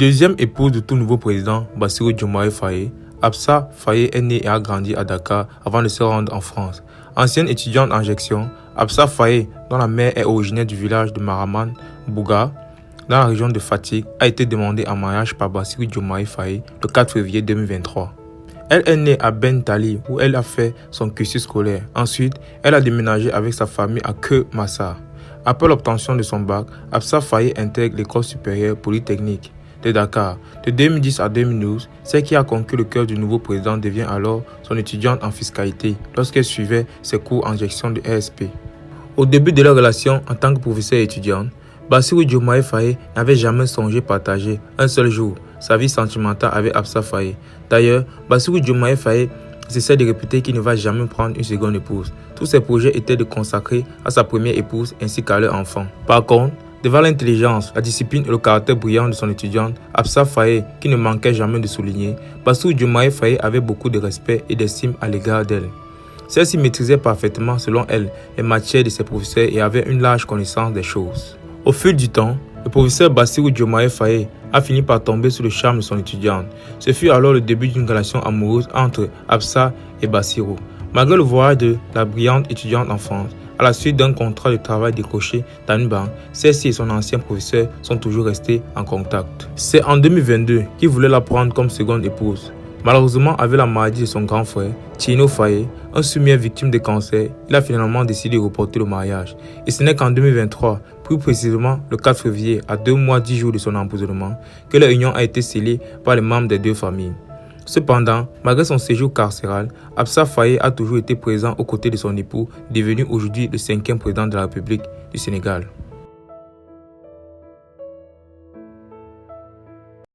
Deuxième épouse de tout nouveau président, Bassirou Diomaye Faye, Absa Faye est née et a grandi à Dakar avant de se rendre en France. Ancienne étudiante en gestion, Absa Faye, dont la mère est originaire du village de Maraman, Bouga, dans la région de Fatick, a été demandée en mariage par Bassirou Diomaye Faye le 4 février 2023. Elle est née à Ben Tali où elle a fait son cursus scolaire. Ensuite, elle a déménagé avec sa famille à Keur Massar. Après l'obtention de son bac, Absa Faye intègre l'école supérieure polytechnique de Dakar. De 2010 à 2012, celle qui a conquis le cœur du nouveau président devient alors son étudiante en fiscalité lorsqu'elle suivait ses cours en gestion de ESP. Au début de leur relation en tant que professeur et étudiante, Bassirou Diomaye Faye n'avait jamais songé partager un seul jour sa vie sentimentale avec Absa Faye. D'ailleurs, Bassirou Diomaye Faye essaie de répéter qu'il ne va jamais prendre une seconde épouse. Tous ses projets étaient de consacrer à sa première épouse ainsi qu'à leur enfant. Par contre, devant l'intelligence, la discipline et le caractère brillant de son étudiante, Absa Faye, qui ne manquait jamais de souligner, Bassirou Diomaye Faye avait beaucoup de respect et d'estime à l'égard d'elle. Celle-ci maîtrisait parfaitement, selon elle, les matières de ses professeurs et avait une large connaissance des choses. Au fil du temps, le professeur Bassirou Diomaye Faye a fini par tomber sous le charme de son étudiante. Ce fut alors le début d'une relation amoureuse entre Absa et Bassirou. Malgré le voyage de la brillante étudiante en France, à la suite d'un contrat de travail décroché dans une banque, celle-ci et son ancien professeur sont toujours restés en contact. C'est en 2022 qu'il voulait la prendre comme seconde épouse. Malheureusement, avec la maladie de son grand frère, Tino Faye, un soumier victime de cancer, il a finalement décidé de reporter le mariage. Et ce n'est qu'en 2023, plus précisément le 4 février, à 2 mois 10 jours de son emprisonnement, que leur union a été scellée par les membres des deux familles. Cependant, malgré son séjour carcéral, Absa Faye a toujours été présent aux côtés de son époux, devenu aujourd'hui le 5e président de la République du Sénégal.